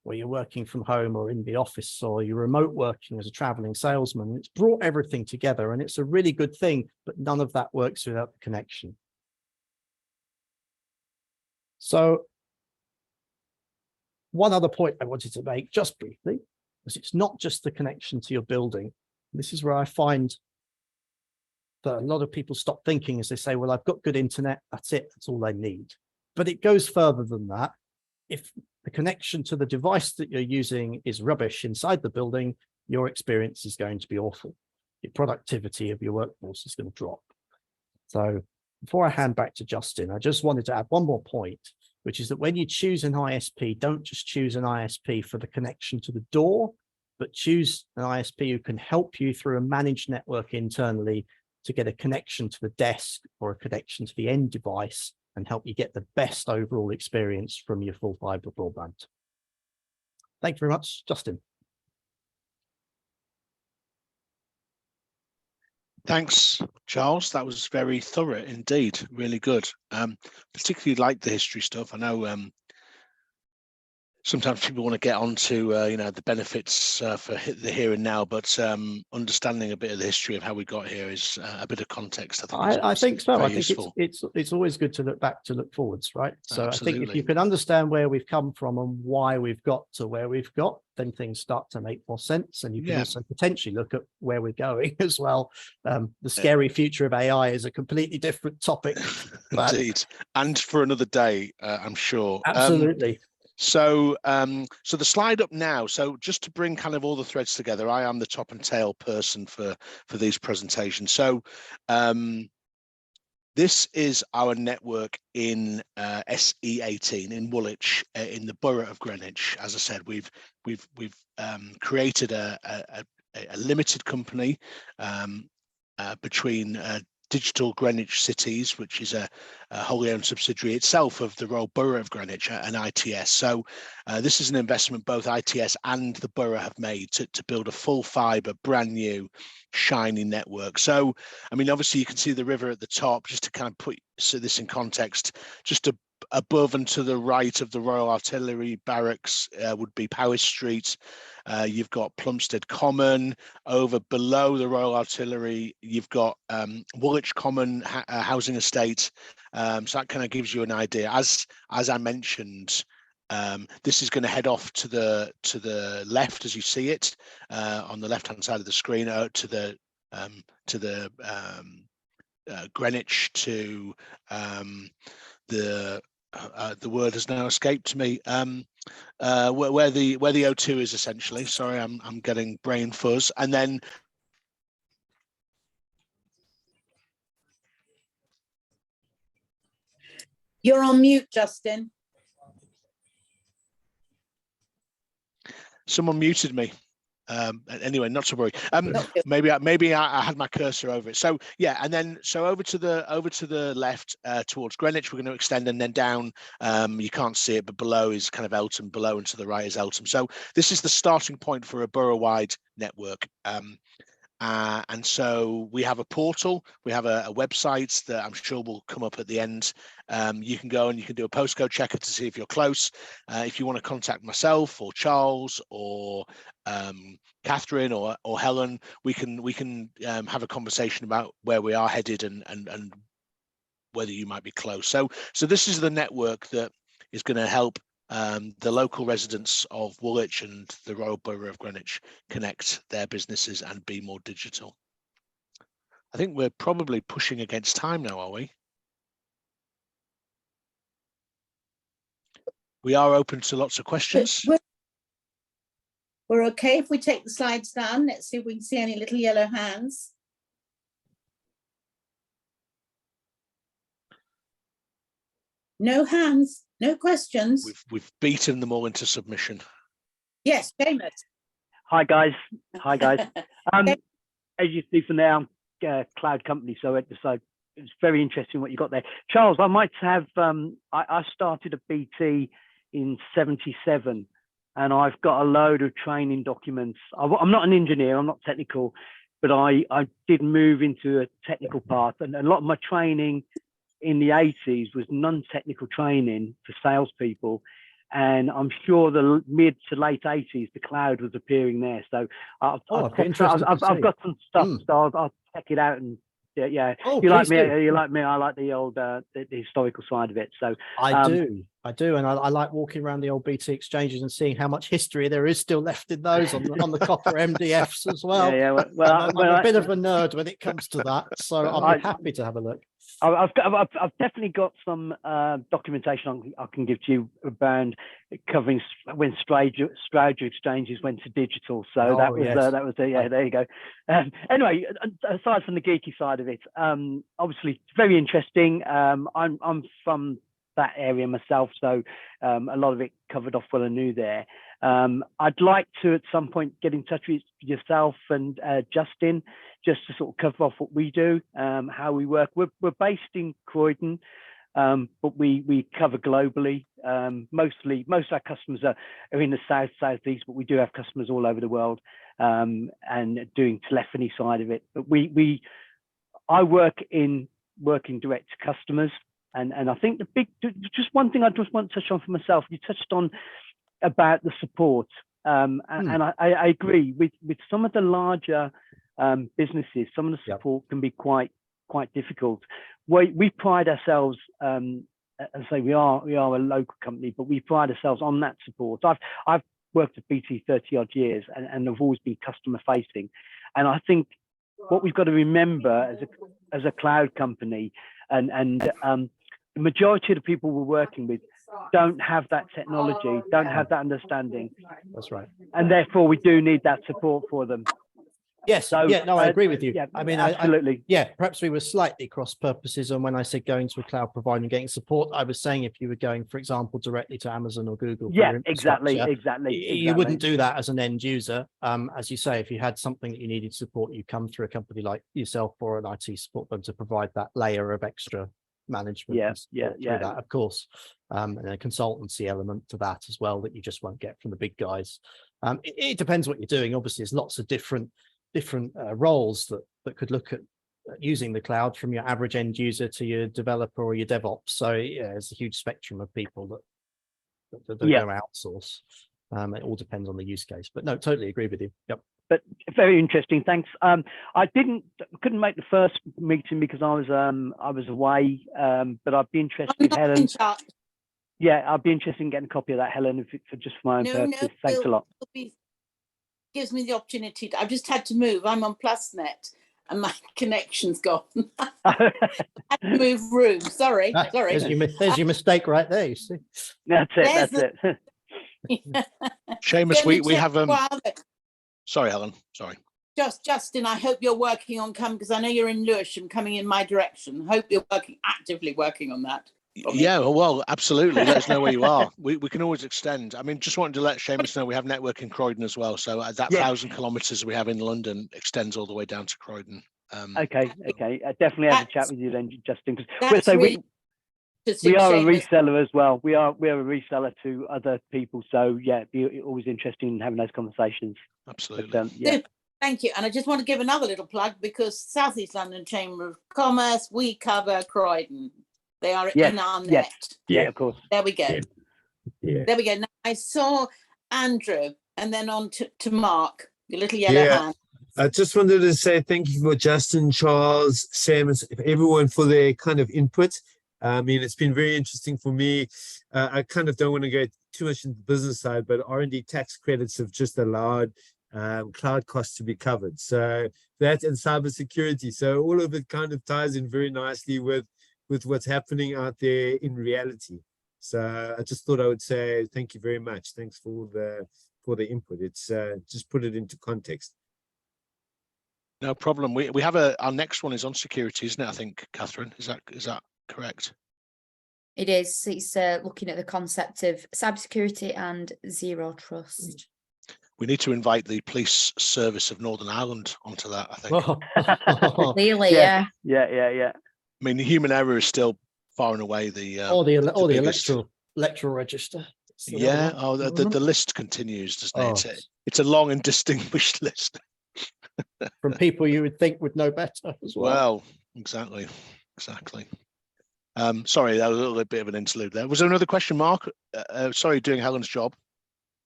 or you're working from home or in the office, or you're remote working as a traveling salesman. It's brought everything together, and it's a really good thing, but none of that works without the connection. So one other point I wanted to make just briefly is it's not just the connection to your building. This is where I find that a lot of people stop thinking as they say, well, I've got good internet, that's it, that's all I need. But it goes further than that. If the connection to the device that you're using is rubbish inside the building, your experience is going to be awful. Your productivity of your workforce is going to drop. So before I hand back to Justin, I just wanted to add one more point, which is that when you choose an ISP, don't just choose an ISP for the connection to the door, but choose an ISP who can help you through a managed network internally to get a connection to the desk or a connection to the end device and help you get the best overall experience from your full fiber broadband. Thank you very much, Justin. Thanks, Charles. That was very thorough indeed. Really good. Particularly like the history stuff. I know sometimes people want to get onto the benefits for the here and now, but understanding a bit of the history of how we got here is a bit of context. I think so. I think useful. it's always good to look back to look forwards, right? So Absolutely. I think if you can understand where we've come from and why we've got to where we've got, then things start to make more sense, and you can also potentially look at where we're going as well. The scary future of AI is a completely different topic. Indeed, and for another day, I'm sure. Absolutely. So the slide up now. So just to bring kind of all the threads together, I am the top and tail person for these presentations. So this is our network in SE18 in Woolwich, in the borough of Greenwich. As I said, we've created a limited company between Digital Greenwich Cities, which is a wholly owned subsidiary itself of the Royal Borough of Greenwich and ITS. So this is an investment both ITS and the borough have made to build a full fibre, brand new, shiny network. So, I mean, obviously you can see the river at the top, just to kind of put this in context. Just above and to the right of the Royal Artillery Barracks would be Powis Street. You've got Plumstead Common. Over below the Royal Artillery, you've got Woolwich Common housing estate. So that kind of gives you an idea. As I mentioned, this is going to head off to the left as you see it on the left hand side of the screen, to the Greenwich, to the word has now escaped me. Where the O2 is essentially. Sorry, I'm getting brain fuzz. And then you're on mute, Justin. Someone muted me. Anyway, not to worry. Maybe I had my cursor over it. So yeah, and then so over to the left towards Greenwich, we're going to extend, and then down. You can't see it, but below is kind of Eltham. Below and to the right is Eltham. So this is the starting point for a borough-wide network. And so we have a portal, we have a website that I'm sure will come up at the end. You can go and you can do a postcode checker to see if you're close. If you want to contact myself or Charles or Catherine or Helen, we can have a conversation about where we are headed and whether you might be close. So this is the network that is going to help the local residents of Woolwich and the Royal Borough of Greenwich connect their businesses and be more digital. I think we're probably pushing against time now, are we? We are open to lots of questions. We're okay if we take the slides down. Let's see if we can see any little yellow hands. No hands, no questions. We've beaten them all into submission. Yes, Seamus. Hi guys. As you see from there, I'm cloud company, so it's very interesting what you got there. Charles, I might have. I started a BT in '77, and I've got a load of training documents. I'm not an engineer, I'm not technical, but I did move into a technical path, and a lot of my training in the 80s was non-technical training for salespeople, and I'm sure the mid to late 80s, the cloud was appearing there. So I've got some stuff, so I'll check it out. And yeah, Oh, you like me, do. you like me. I like the old the historical side of it. So I do, and I like walking around the old BT exchanges and seeing how much history there is still left in those on the copper MDFs as well. I'm a bit of a nerd when it comes to that, so I'll be happy to have a look. I've definitely got some documentation I can give to you about covering when Strategy exchanges went to digital. So that was there you go. Anyway, aside from the geeky side of it, obviously very interesting. I'm from that area myself, so a lot of it covered off well and new there. I'd like to at some point get in touch with yourself and Justin, just to sort of cover off what we do, how we work. We're based in Croydon, but we cover globally. Most of our customers are in the southeast, but we do have customers all over the world, and doing telephony side of it. But I work in working direct to customers, and I think just one thing I just want to touch on for myself. You touched on about the support, and I agree with some of the larger businesses. Some of the support can be quite difficult. We pride ourselves, as I say, we are a local company, but we pride ourselves on that support. I've worked at BT 30 odd years, and have always been customer facing, and I think what we've got to remember as a cloud company, and the majority of the people we're working with don't have that technology, don't have that understanding. That's right. And therefore we do need that support for them. Yes. So, I agree with you. Yeah, I mean, absolutely. Perhaps we were slightly cross purposes. And when I said going to a cloud provider and getting support, I was saying if you were going, for example, directly to Amazon or Google. Yeah, exactly. You wouldn't do that as an end user. As you say, if you had something that you needed support, you come through a company like yourself or an IT support firm to provide that layer of extra management. That, of course, and a consultancy element to that as well that you just won't get from the big guys. It depends what you're doing. Obviously, there's lots of different roles that could look at using the cloud, from your average end user to your developer or your DevOps. So there's a huge spectrum of people that go outsource. It all depends on the use case. But no, totally agree with you. Yep. But very interesting. Thanks. I couldn't make the first meeting because I was away. But I'd be interested, Helen. Yeah, I'd be interested in getting a copy of that, Helen, for just my own purposes. Thanks a lot. Gives me the opportunity. I've just had to move. I'm on PlusNet and my connection's gone. I had to move room. Sorry. There's your mistake right there. You see. That's it. Seamus, we have Sorry, Helen. Sorry. Justin, I hope you're working on because I know you're in Lewisham, coming in my direction. Hope you're actively working on that. Yeah, well, absolutely. Let us know where you are. We can always extend. I mean, just wanted to let Seamus know we have network in Croydon as well. So that 1,000 kilometres we have in London extends all the way down to Croydon. Okay. I definitely have a chat with you then, Justin. Because we are a reseller as well. We are a reseller to other people. So yeah, it'd be always interesting in having those conversations. Absolutely. But, thank you. And I just want to give another little plug because South East London Chamber of Commerce, we cover Croydon. They are in our net. Yeah, of course. There we go. Yeah. There we go. Now I saw Andrew and then on to Mark, your little yellow hand. I just wanted to say thank you for Justin, Charles, Seamus, everyone for their kind of input. I mean, it's been very interesting for me. I kind of don't want to go too much into the business side, but R&D tax credits have just allowed cloud costs to be covered. So that and cybersecurity. So all of it kind of ties in very nicely with what's happening out there in reality. So I just thought I would say thank you very much. Thanks for the input. It's just put it into context. No problem. We have our next one is on security, isn't it? I think, Catherine, is that correct? It is. It's looking at the concept of cybersecurity and zero trust. We need to invite the police service of Northern Ireland onto that, I think. Clearly, yeah. I mean, the human error is still far and away the electoral register. Yeah. The list continues, doesn't it? It's a long and distinguished list. From people you would think would know better as well. Well, exactly. Sorry, that was a little bit of an interlude there. Was there another question, Mark? Sorry, doing Helen's job.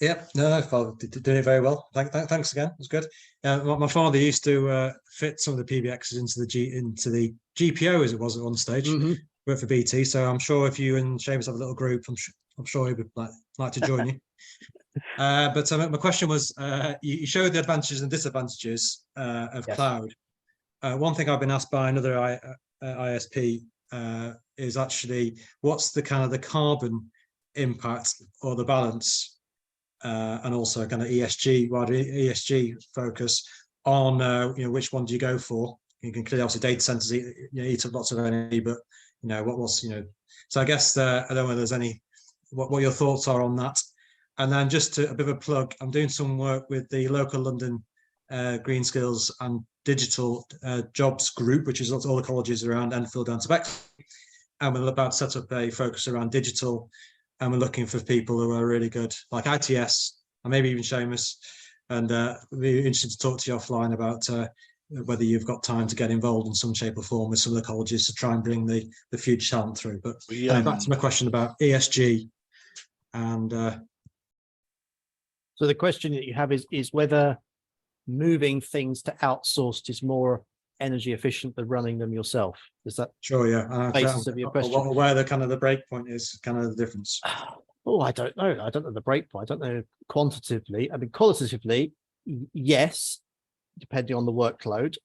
Yeah, no, doing it very well. Thanks again. It was good. My father used to fit some of the PBXs into the GPO, as it was at one stage. Worked for BT, so I'm sure if you and Seamus have a little group, I'm sure he would like to join you. But my question was, you showed the advantages and disadvantages of cloud. One thing I've been asked by another ISP is actually what's the kind of the carbon impact or the balance, and also kind of wider ESG focus on which one do you go for? You can clearly obviously data centers eat up lots of energy, but so I guess I don't know whether there's any what your thoughts are on that. And then just a bit of a plug, I'm doing some work with the local London Green Skills and Digital Jobs group, which is all the colleges around Enfield down to Bexley. And we're about to set up a focus around digital, and we're looking for people who are really good, like ITS, and maybe even Seamus. And we'd be interested to talk to you offline about whether you've got time to get involved in some shape or form with some of the colleges to try and bring the future talent through. But back to my question about ESG. And so the question that you have is whether moving things to outsourced is more energy efficient than running them yourself. Is that sure? Yeah. Basis of your question? Where the kind of the break point is, kind of the difference. Oh, I don't know. I don't know the break point. I don't know quantitatively. I mean, qualitatively, yes, depending on the workload.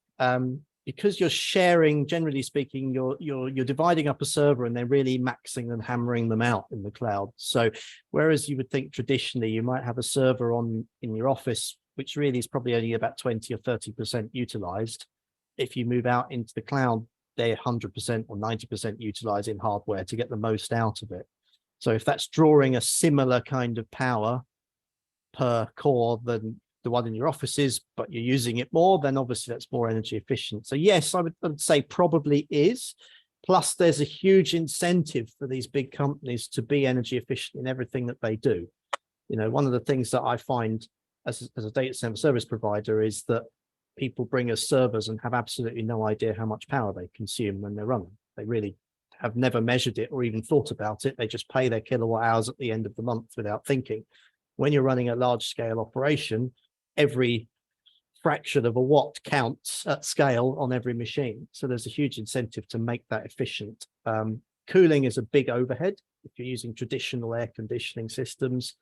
Because you're sharing, generally speaking, you're dividing up a server and then really maxing and hammering them out in the cloud. So whereas you would think traditionally you might have a server in your office, which really is probably only about 20 or 30% utilized, if you move out into the cloud, they're 100% or 90% utilizing hardware to get the most out of it. So if that's drawing a similar kind of power per core than the one in your offices, but you're using it more, then obviously that's more energy efficient. So yes, I would say probably is. Plus there's a huge incentive for these big companies to be energy efficient in everything that they do. One of the things that I find as a data center service provider is that people bring us servers and have absolutely no idea how much power they consume when they're running. They really have never measured it or even thought about it. They just pay their kilowatt hours at the end of the month without thinking. When you're running a large scale operation, every fraction of a watt counts at scale on every machine. So there's a huge incentive to make that efficient. Cooling is a big overhead. If you're using traditional air conditioning systems,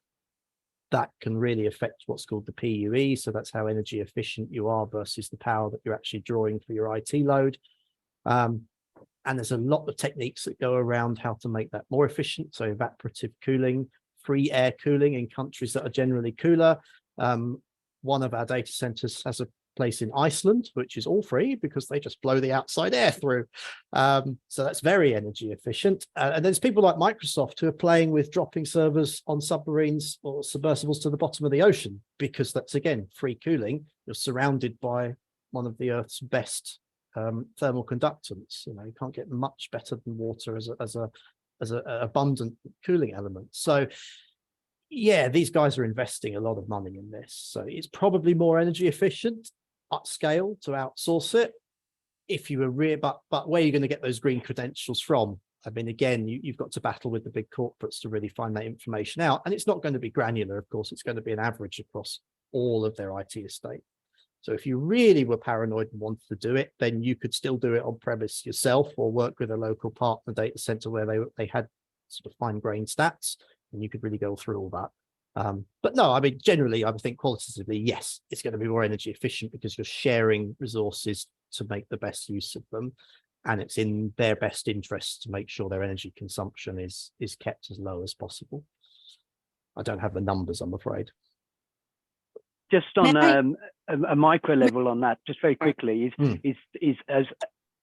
that can really affect what's called the PUE. So that's how energy efficient you are versus the power that you're actually drawing for your IT load. And there's a lot of techniques that go around how to make that more efficient. So evaporative cooling, free air cooling in countries that are generally cooler. One of our data centers has a place in Iceland, which is all free because they just blow the outside air through. So that's very energy efficient. And there's people like Microsoft who are playing with dropping servers on submarines or submersibles to the bottom of the ocean, because that's, again, free cooling. You're surrounded by one of the Earth's best thermal conductants. You can't get much better than water as a abundant cooling element. So yeah, these guys are investing a lot of money in this. So it's probably more energy efficient at scale to outsource it. If you were but where are you going to get those green credentials from? I mean, again, you've got to battle with the big corporates to really find that information out. And it's not going to be granular, of course. It's going to be an average across all of their IT estate. So if you really were paranoid and wanted to do it, then you could still do it on premise yourself or work with a local partner data center where they had sort of fine-grained stats, and you could really go through all that. But no, I mean, generally, I would think qualitatively, yes, it's going to be more energy efficient because you're sharing resources to make the best use of them. And it's in their best interest to make sure their energy consumption is kept as low as possible. I don't have the numbers, I'm afraid. Just on a micro level on that, just very quickly, is as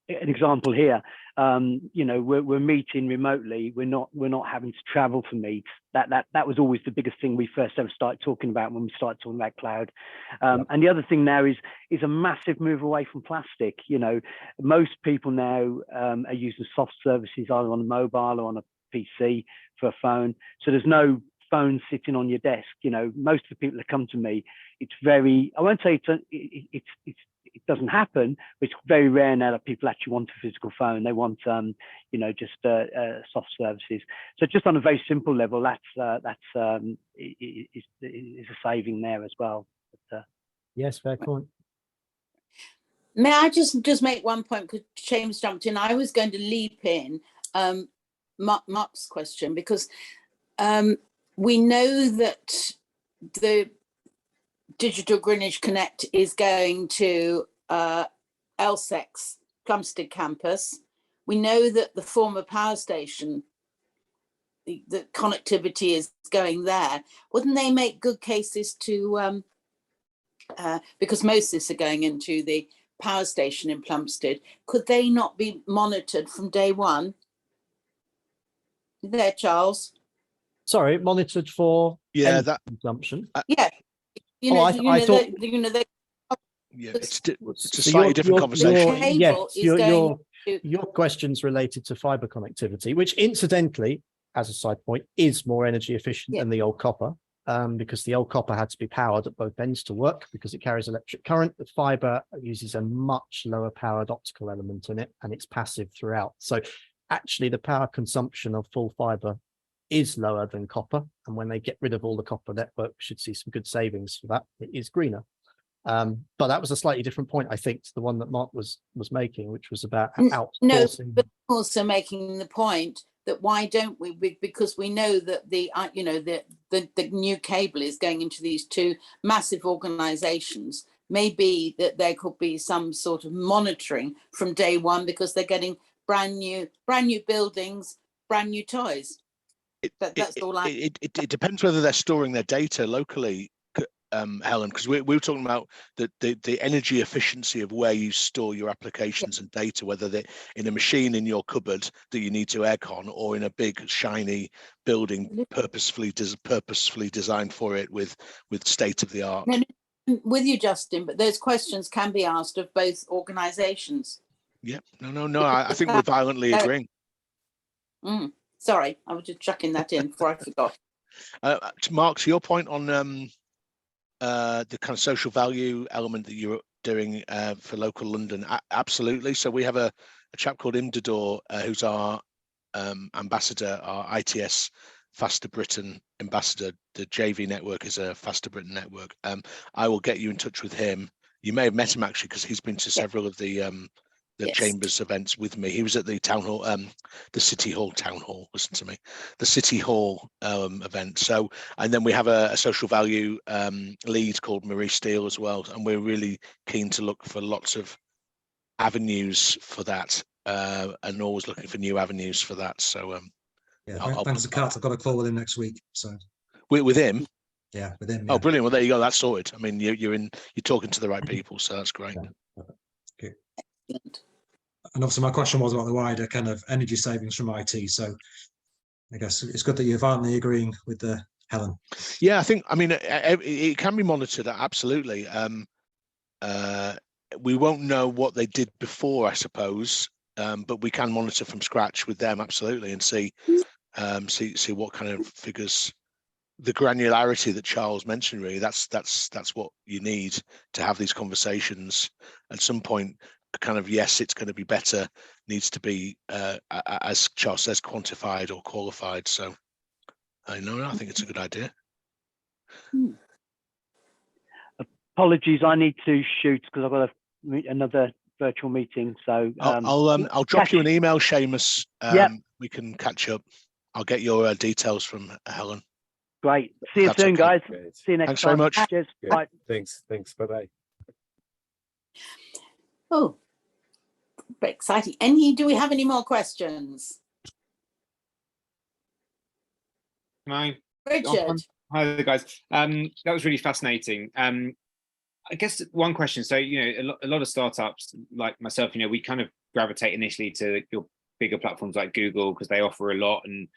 an example here. We're meeting remotely. We're not having to travel for meets. That was always the biggest thing we first ever started talking about when we started talking about cloud. And the other thing now is a massive move away from plastic. Most people now are using soft services either on a mobile or on a PC for a phone. So there's no phone sitting on your desk. Most of the people that come to me, it's very, I won't say it's it doesn't happen, but it's very rare now that people actually want a physical phone. They want, just soft services. So just on a very simple level, that's is a saving there as well. But, yes, fair point. May I just make one point, because James jumped in. I was going to leap in Mark's question, because we know that the Digital Greenwich Connect is going to LSEC's Plumstead campus. We know that the former power station, the connectivity is going there. Wouldn't they make good cases to, because most of this are going into the power station in Plumstead, could they not be monitored from day one? There, Charles. Sorry, monitored for that consumption. Yeah, it's a slightly different conversation. Your question's related to fiber connectivity, which incidentally, as a side point, is more energy efficient than the old copper. Because the old copper had to be powered at both ends to work because it carries electric current. The fiber uses a much lower powered optical element in it, and it's passive throughout. So actually the power consumption of full fiber is lower than copper. And when they get rid of all the copper network, we should see some good savings for that. It is greener. But that was a slightly different point, I think, to the one that Mark was making, which was about outsourcing. No, but also making the point that why don't we? Because we know that the new cable is going into these two massive organisations. Maybe that there could be some sort of monitoring from day one, because they're getting brand new buildings, brand new toys. That's all. It depends whether they're storing their data locally, Helen, because we were talking about the energy efficiency of where you store your applications and data, whether they're in a machine in your cupboard that you need to aircon, or in a big shiny building purposefully designed for it with state of the art. No, with you, Justin, but those questions can be asked of both organisations. Yeah, no. I think we're violently agreeing. Sorry, I was just chucking that in before I forgot. Mark, to your point on the kind of social value element that you're doing for local London, absolutely. So we have a chap called Imdador who's our ambassador, our ITS Faster Britain ambassador. The JV network is a Faster Britain network. I will get you in touch with him. You may have met him actually, because he's been to several of the Chambers events with me. He was at the town hall, the City Hall town hall. Listen to me, the City Hall event. So, and then we have a social value lead called Marie Steele as well, and we're really keen to look for lots of avenues for that, and always looking for new avenues for that. So, thanks to Kat. I've got a call with him next week. So, with him. Yeah, with him. Yeah. Oh, brilliant! Well, there you go. That's sorted. I mean, you're talking to the right people, so that's great. Yeah. Okay. And obviously my question was about the wider kind of energy savings from IT. So I guess it's good that you're violently agreeing with Helen. Yeah, I mean, it can be monitored, absolutely. We won't know what they did before, I suppose, but we can monitor from scratch with them, absolutely, and see what kind of figures. The granularity that Charles mentioned, really, that's what you need to have these conversations. At some point, kind of, yes, it's going to be better, needs to be, as Charles says, quantified or qualified. So I think it's a good idea. Apologies, I need to shoot because I've got another virtual meeting. So I'll drop you an email, Seamus. Yeah, we can catch up. I'll get your details from Helen. Great. See you soon, guys. Great. See you next Thanks time. very much. Cheers. Good. Bye. Thanks. Bye-bye. Oh, very exciting. Do we have any more questions? Hi. Richard. Hi there, guys. That was really fascinating. I guess one question. So, a lot of startups like myself, we kind of gravitate initially to your bigger platforms like Google because they offer a lot, and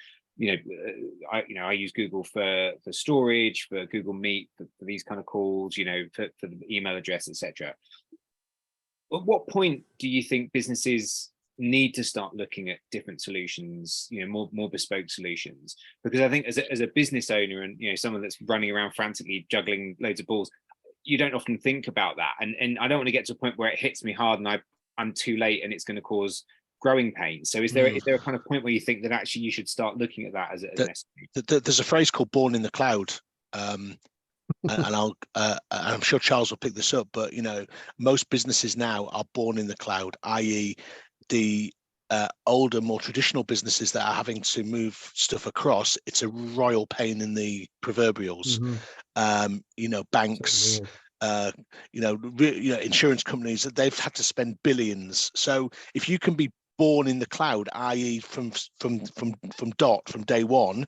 I use Google for storage, for Google Meet, for these kind of calls, for the email address, etc. At what point do you think businesses need to start looking at different solutions, more bespoke solutions? Because I think as a business owner and someone that's running around frantically juggling loads of balls, you don't often think about that. And I don't want to get to a point where it hits me hard and I'm too late and it's going to cause growing pains. So is there a kind of point where you think that actually you should start looking at that as an SME? There's a phrase called "born in the cloud," and I'm sure Charles will pick this up. But most businesses now are born in the cloud, i.e., the older, more traditional businesses that are having to move stuff across. It's a royal pain in the proverbials. Banks. Insurance companies, that they've had to spend billions. So if you can be born in the cloud, i.e., from day one,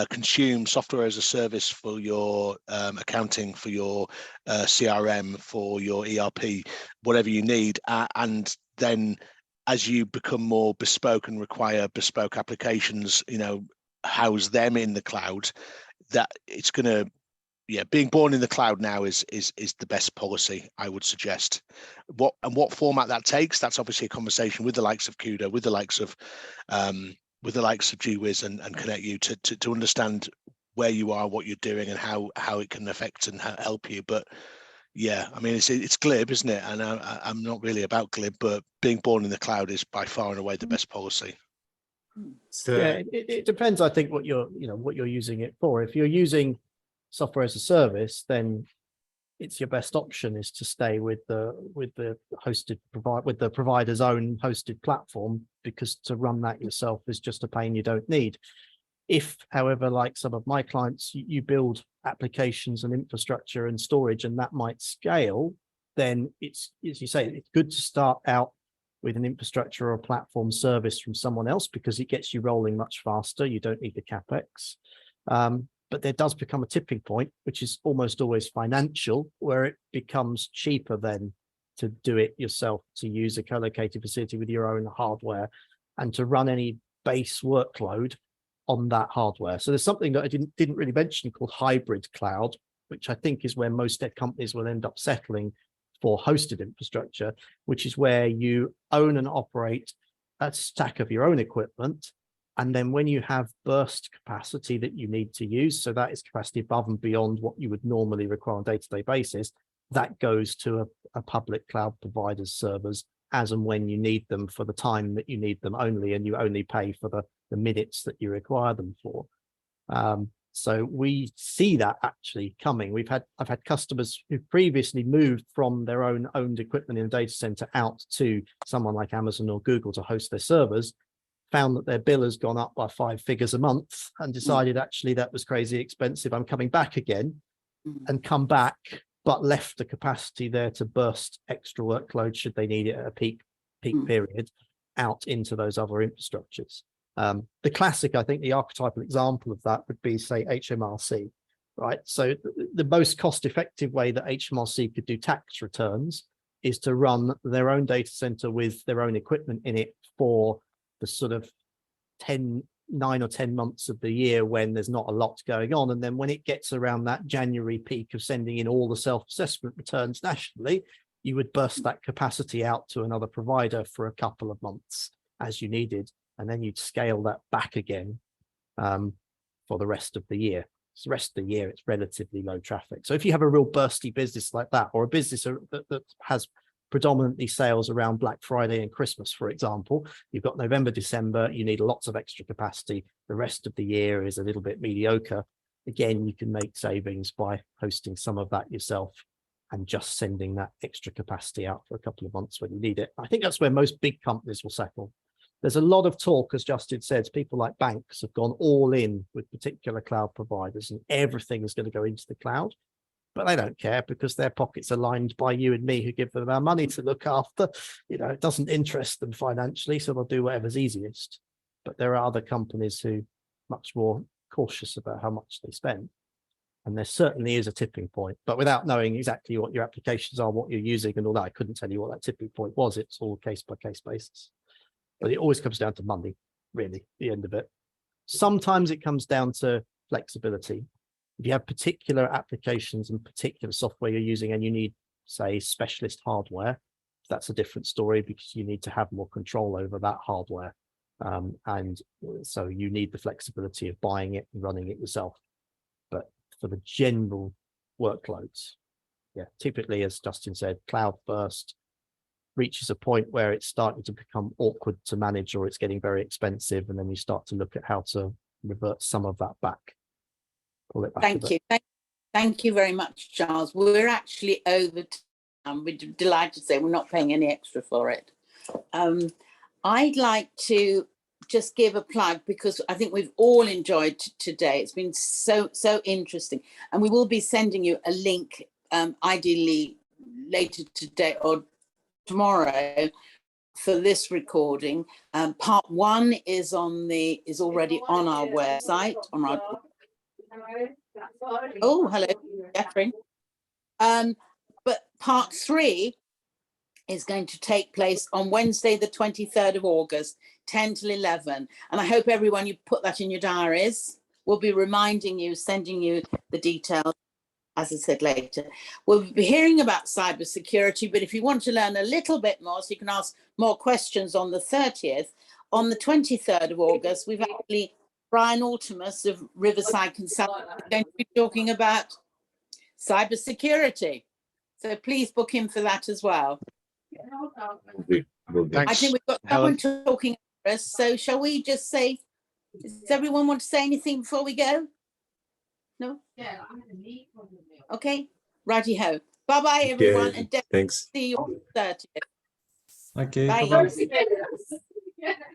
consume software as a service for your accounting, for your CRM, for your ERP, whatever you need, and then as you become more bespoke and require bespoke applications, house them in the cloud. That it's going to. Yeah, being born in the cloud now is the best policy, I would suggest. What format that takes, that's obviously a conversation with the likes of Kudo, with the likes of GWiz and ConnectU to understand where you are, what you're doing, and how it can affect and help you. But yeah, I mean, it's glib, isn't it? And I'm not really about glib, but being born in the cloud is by far and away the best policy. So yeah, it depends, I think, what you're using it for. If you're using software as a service, then it's your best option is to stay with the provider's own hosted platform, because to run that yourself is just a pain you don't need. If, however, like some of my clients, you build applications and infrastructure and storage, and that might scale, then it's, as you say, it's good to start out with an infrastructure or a platform service from someone else, because it gets you rolling much faster. You don't need the CapEx. But there does become a tipping point, which is almost always financial, where it becomes cheaper then to do it yourself, to use a co-located facility with your own hardware and to run any base workload on that hardware. So there's something that I didn't really mention called hybrid cloud, which I think is where most tech companies will end up settling for hosted infrastructure, which is where you own and operate a stack of your own equipment. And then when you have burst capacity that you need to use, so that is capacity above and beyond what you would normally require on a day-to-day basis, that goes to a public cloud provider's servers as and when you need them for the time that you need them only, and you only pay for the minutes that you require them for. So we see that actually coming. I've had customers who previously moved from their own owned equipment in a data center out to someone like Amazon or Google to host their servers, found that their bill has gone up by 5 figures a month, and decided actually that was crazy expensive. I'm coming back again, and come back, but left the capacity there to burst extra workload should they need it at a peak period out into those other infrastructures. The classic, I think, the archetypal example of that would be, say, HMRC, right? So the most cost-effective way that HMRC could do tax returns is to run their own data center with their own equipment in it for the sort of 9 or 10 months of the year when there's not a lot going on. And then when it gets around that January peak of sending in all the self-assessment returns nationally, you would burst that capacity out to another provider for a couple of months as you needed. And then you'd scale that back again for the rest of the year. So the rest of the year, it's relatively low traffic. So if you have a real bursty business like that, or a business that has predominantly sales around Black Friday and Christmas, for example, you've got November, December, you need lots of extra capacity. The rest of the year is a little bit mediocre. Again, you can make savings by hosting some of that yourself and just sending that extra capacity out for a couple of months when you need it. I think that's where most big companies will settle. There's a lot of talk, as Justin said, people like banks have gone all in with particular cloud providers, and everything is going to go into the cloud. But they don't care, because their pockets are lined by you and me who give them our money to look after. It doesn't interest them financially, so they'll do whatever's easiest. But there are other companies who are much more cautious about how much they spend. And there certainly is a tipping point, but without knowing exactly what your applications are, what you're using and all that, I couldn't tell you what that tipping point was. It's all case by case basis. But it always comes down to money, really, the end of it. Sometimes it comes down to flexibility. If you have particular applications and particular software you're using and you need, say, specialist hardware, that's a different story, because you need to have more control over that hardware. And so you need the flexibility of buying it and running it yourself. But for the general workloads, yeah, typically, as Justin said, cloud first reaches a point where it's starting to become awkward to manage, or it's getting very expensive, and then you start to look at how to revert some of that back. Pull it back. Thank you. Thank you very much, Charles. We're actually over time. We're delighted to say we're not paying any extra for it. I'd like to just give a plug, because I think we've all enjoyed today. It's been so interesting, and we will be sending you a link, ideally later today or tomorrow, for this recording. Part 1 is already on our website. Oh, hello, Catherine. But part 3 is going to take place on Wednesday, the 23rd of August, 10 till 11. And I hope everyone, you put that in your diaries. We'll be reminding you, sending you the details, as I said later. We'll be hearing about cybersecurity, but if you want to learn a little bit more, so you can ask more questions on the 30th, on the 23rd of August, we've actually, Brian Altimus of Riverside Consulting is going to be talking about cybersecurity. So please book in for that as well. Thanks, I think we've got someone talking for us. So shall we just say, does everyone want to say anything before we go? No? Okay, righty ho. Bye-bye, everyone. And thanks. see you on the 30th. Thank you. Bye. Bye-bye.